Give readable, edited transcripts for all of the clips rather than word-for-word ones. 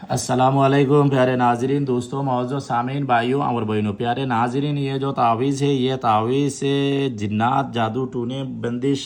अस्सलामुअलैकुम प्यारे नाजरीन, दोस्तों, मौजूद सामीन, भाइयों और बहनों। प्यारे नाजरीन, ये जो तावीज़ है, ये तावीज़ से जिन्नात, जादू टूने, बंदिश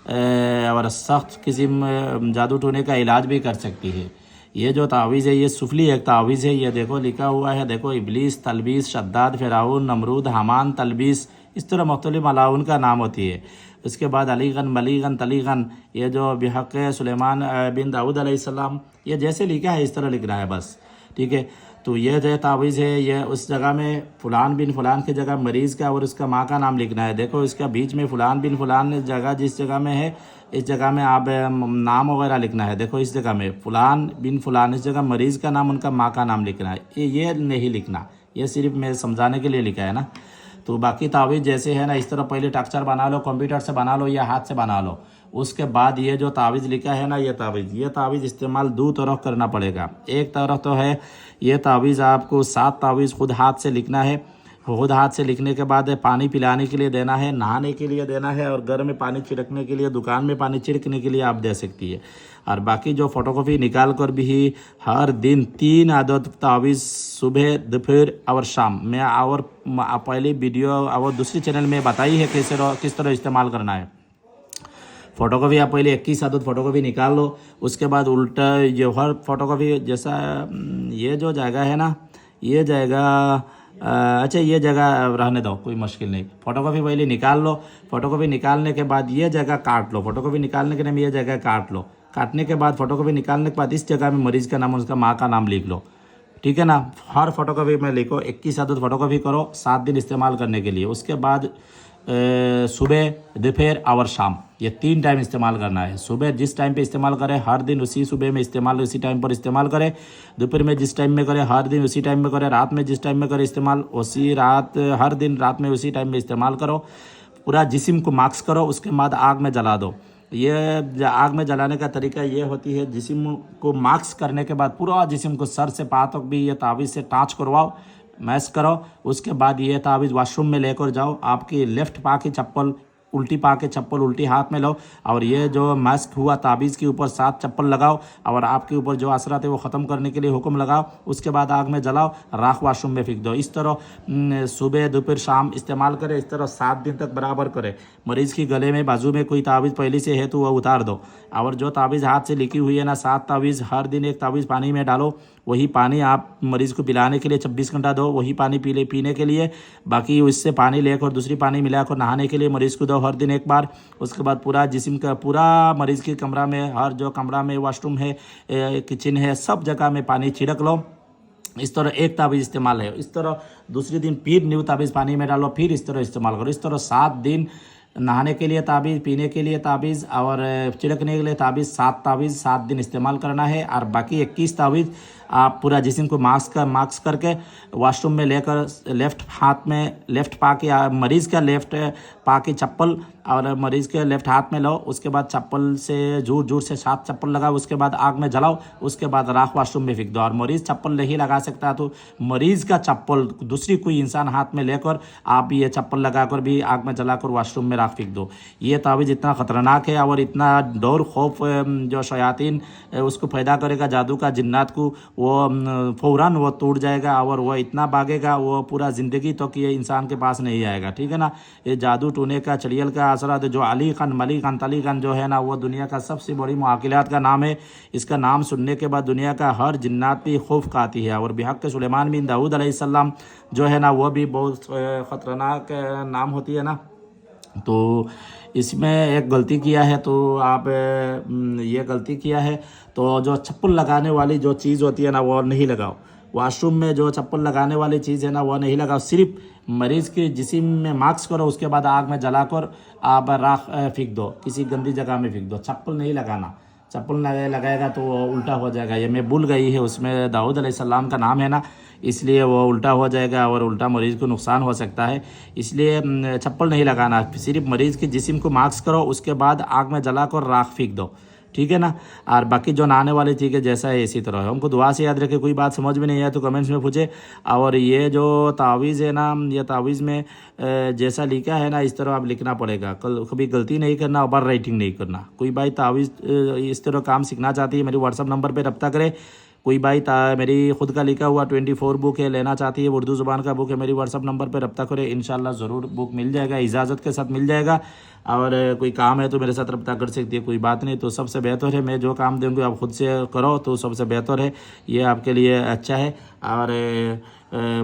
और सख्त किस्म जादू टूने का इलाज भी कर सकती है। ये जो तावीज़ है, ये सुफली एक तावीज़ है। ये देखो लिखा हुआ है, देखो, इबलीस, तलबीस, शद्दाद, फ़िरौन, नमरूद, हामान, तलबीस, इस तरह मुख्तलिफ मलाउन का नाम होती है। उसके बाद अलीगन, मलीगन, तलीगन, ये जो बिहक़ सुलेमान बिन दाऊद अलैहिस्सलाम, ये जैसे लिखा है इस तरह लिख रहा है बस। ठीक है, तो ये जो तावीज़ है, ये उस जगह में फ़लान बिन फ़लान की जगह मरीज़ का और उसका माँ का नाम लिखना है। देखो, इसका बीच में फ़लान बिन फ़लान जगह जिस जगह में है, इस जगह में आप नाम वगैरह लिखना है। देखो, इस जगह में फ़लान बिन फ़लान, इस जगह मरीज़ का नाम, उनका माँ का नाम लिखना है। ये नहीं लिखना, ये सिर्फ मैं समझाने के लिए लिखा है ना। तो बाकी तावीज़ जैसे है ना, इस तरह पहले टेक्सचर बना लो, कंप्यूटर से बना लो या हाथ से बना लो। उसके बाद ये जो तावीज़ लिखा है ना, ये तावीज़ इस्तेमाल दो तरह करना पड़ेगा। एक तरह तो है, ये तावीज़ आपको 7 तावीज़ खुद हाथ से लिखना है। खुद हाथ से लिखने के बाद पानी पिलाने के लिए देना है, नहाने के लिए देना है, और घर में पानी छिड़कने के लिए, दुकान में पानी छिड़कने के लिए आप दे सकती है। और बाकी जो फ़ोटोकॉपी निकाल कर भी हर दिन 3 आदत तावीज़, सुबह, दोपहर और शाम में, और पहले वीडियो और दूसरी चैनल में बताई है किस तरह इस्तेमाल करना है। फ़ोटोकॉपी आप पहले 21 आदत फ़ोटोकॉपी निकाल लो। उसके बाद उल्टा ये हर फ़ोटोकॉपी जैसा ये जो जगह है ना, ये जगह अच्छा, ये जगह रहने दो, कोई मुश्किल नहीं। फ़ोटोकॉपी पहले निकाल लो। फ़ोटोकॉपी निकालने के बाद ये जगह काट लो। फ़ोटोकॉपी निकालने के लिए ये जगह काट लो। काटने के बाद फ़ोटोकॉपी निकालने के बाद इस जगह में मरीज़ का नाम, उसका माँ का नाम लिख लो। ठीक है ना। हर फ़ोटोकॉपी में लिखो, 21 आदत फ़ोटोकॉपी करो 7 दिन इस्तेमाल करने के लिए। उसके बाद सुबह, दोपहर और शाम, ये 3 टाइम इस्तेमाल करना है। सुबह जिस टाइम पे इस्तेमाल करें हर दिन उसी सुबह में इस्तेमाल, उसी टाइम पर इस्तेमाल करें। दोपहर में जिस टाइम में करें हर दिन उसी टाइम में करें। रात में जिस टाइम में करें इस्तेमाल, उसी रात, हर दिन रात में उसी टाइम में इस्तेमाल करो। पूरा जिस्म को मास्क करो, उसके बाद आग में जला दो। ये आग में जलाने का तरीका ये होती है, जिस्म को मास्क करने के बाद पूरा जिस्म को सर से पाँव तक भी ये तावीज़ से टाँच करवाओ, मैश करो। उसके बाद ये तावीज़ वॉशरूम में लेकर जाओ। आपकी लेफ़्ट पाँव की चप्पल, उल्टी पाँव के चप्पल उल्टी हाथ में लो, और ये जो मास्क हुआ तावीज़ के ऊपर 7 चप्पल लगाओ, और आपके ऊपर जो असरात है वो ख़त्म करने के लिए हुक्म लगाओ। उसके बाद आग में जलाओ, राख वॉशरूम में फेंक दो। इस तरह सुबह, दोपहर, शाम इस्तेमाल करें। इस तरह 7 दिन तक बराबर करें। मरीज़ की गले में, बाजू में कोई तावीज़ पहले से है तो वह उतार दो। और जो तावीज़ हाथ से लिखी हुई है ना, 7 तावीज़, हर दिन एक तावीज़ पानी में डालो। वही पानी आप मरीज़ को पिलाने के लिए 24 घंटा दो। वही पानी पीने के लिए, बाकी उससे पानी लेकर दूसरी पानी मिलाकर नहाने के लिए मरीज़ को दो हर दिन एक बार। उसके बाद पूरा जिस्म का, पूरा मरीज़ के कमरा में, हर जो कमरा में वॉशरूम है, किचन है, सब जगह में पानी छिड़क लो। इस तरह एक तावीज़ इस्तेमाल है। इस तरह दूसरे दिन फिर न्यू तावीज़ पानी में डालो, फिर इस तरह इस्तेमाल करो। इस तरह 7 दिन, नहाने के लिए तावीज़, पीने के लिए तावीज़ और छिड़कने के लिए तावीज़, 7 दिन इस्तेमाल करना है। और बाकी 21 तावीज़ आप पूरा जिस्म को मास्क करके वॉशरूम में लेकर, लेफ़्ट हाथ में, लेफ़्ट पाँव की, मरीज़ का लेफ़्ट पाँव की चप्पल और मरीज़ के लेफ़्ट हाथ में लो। उसके बाद चप्पल से जोर से 7 चप्पल लगाओ। उसके बाद आग में जलाओ। उसके बाद राख वॉशरूम में फेंक दो। और मरीज़ चप्पल नहीं लगा सकता तो मरीज़ का चप्पल दूसरी कोई इंसान हाथ में लेकर आप ये चप्पल लगाकर भी आग में जलाकर वॉशरूम में राख फेंक दो। ये तावीज़ इतना ख़तरनाक है और इतना डर खौफ जो शयातीन उसको पैदा करेगा, जादू का, जिन्नात को, वो फ़ौरन वो टूट जाएगा और वो इतना भागेगा, वो पूरा ज़िंदगी तो कि ये इंसान के पास नहीं आएगा। ठीक है ना। ये जादू टूने का, चड़ियल का असरात, जो अली खान, मली खान, तली खान जो है ना, वो दुनिया का सबसे बड़ी मुआकिलात का नाम है। इसका नाम सुनने के बाद दुनिया का हर जिन्नात भी खौफ खाती है। और बिहक़ सुलेमान बिन दाऊद अलैहिस्सलाम जो है ना, वो भी बहुत ख़तरनाक नाम होती है ना। तो इसमें एक गलती किया है, तो आप ये गलती किया है तो जो चप्पल लगाने वाली जो चीज़ होती है ना, वो नहीं लगाओ। वॉशरूम में जो चप्पल लगाने वाली चीज़ है ना, वो नहीं लगाओ। सिर्फ मरीज़ के जिस्म में मास्क करो। उसके बाद आग में जलाकर आप राख फेंक दो, किसी गंदी जगह में फेंक दो। चप्पल नहीं लगाना। चप्पल लगाएगा तो वो उल्टा हो जाएगा। ये मैं भूल गई है, उसमें दाऊद अलैहिस्सलाम का नाम है ना, इसलिए वो उल्टा हो जाएगा और उल्टा मरीज़ को नुकसान हो सकता है। इसलिए चप्पल नहीं लगाना। सिर्फ मरीज़ के जिस्म को मास्क करो। उसके बाद आग में जलाकर राख फेंक दो। ठीक है ना। और बाकी जो नहाने वाली चीज़ें जैसा है इसी तरह है। हमको दुआ से याद रखे। कोई बात समझ में नहीं आया तो कमेंट्स में पूछे। और ये जो तावीज़ है ना, ये तावीज़ में जैसा लिखा है ना, इस तरह आप लिखना पड़ेगा। कभी गलती नहीं करना, ओवर राइटिंग नहीं करना। कोई भाई तावीज़ इस तरह काम सीखना चाहती है, मेरे व्हाट्सअप नंबर पर रब्ता करे। कोई भाई मेरी खुद का लिखा हुआ 24 बुक है, लेना चाहती है, उर्दू ज़ुबान का बुक है, मेरी व्हाट्सअप नंबर पर रब्ता करें, इंशाल्लाह ज़रूर बुक मिल जाएगा, इजाज़त के साथ मिल जाएगा। और कोई काम है तो मेरे साथ रब्ता कर सकती है, कोई बात नहीं। तो सबसे बेहतर है मैं जो काम दूँगी आप खुद से करो तो सबसे बेहतर है, ये आपके लिए अच्छा है। और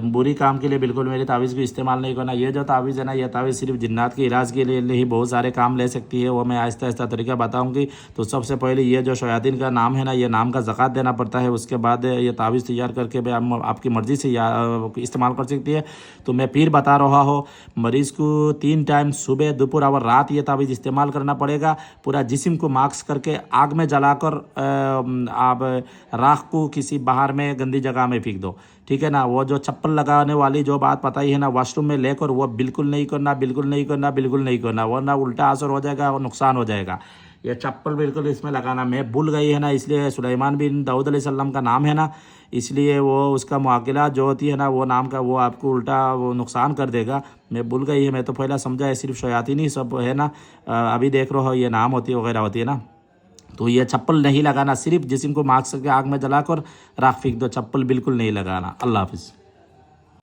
बुरी काम के लिए बिल्कुल मेरी तावीज़ को इस्तेमाल नहीं करना। ये जो तावीज़ है ना, ये तावीज़ सिर्फ जिन्नात के इलाज के लिए ही बहुत सारे काम ले सकती है, वो मैं आहिस्ता आहिस्ता तरीका बताऊंगी। तो सबसे पहले ये जो शयातीन का नाम है ना, ये नाम का ज़कात देना पड़ता है। उसके बाद ये तावीज़ तैयार करके भी आपकी मर्ज़ी से इस्तेमाल कर सकती है। तो मैं फिर बता रहा हूँ, मरीज़ को 3 टाइम सुबह, दोपहर और रात ये तावीज़ इस्तेमाल करना पड़ेगा। पूरा जिस्म को मास्क करके आग में जलाकर आप राख को किसी बाहर में गंदी जगह में फेंक दो, ठीक है ना। वो जो चप्पल लगाने वाली जो बात बताई है ना वॉशरूम में लेकर, वो बिल्कुल नहीं करना, बिल्कुल नहीं करना, बिल्कुल नहीं करना, वरना उल्टा असर हो जाएगा और नुकसान हो जाएगा। ये चप्पल बिल्कुल इसमें लगाना मैं भूल गई है ना, इसलिए सुलेमान बिन दाऊद अलैहिस्सलाम का नाम है ना, इसलिए वो उसका मुआकिला जो होती है ना वो नाम का, वो आपको उल्टा वो नुकसान कर देगा। मैं भूल गई है, मैं तो पहला समझा है सिर्फ शयातीन ही सब है ना। अभी देख रहा हो ये नाम होती है वगैरह होती है ना। तो ये चप्पल नहीं लगाना, सिर्फ जिस्म को मास्क करके आग में जलाकर राख फेंक दो, चप्पल बिल्कुल नहीं लगाना। अल्लाह हाफिज़।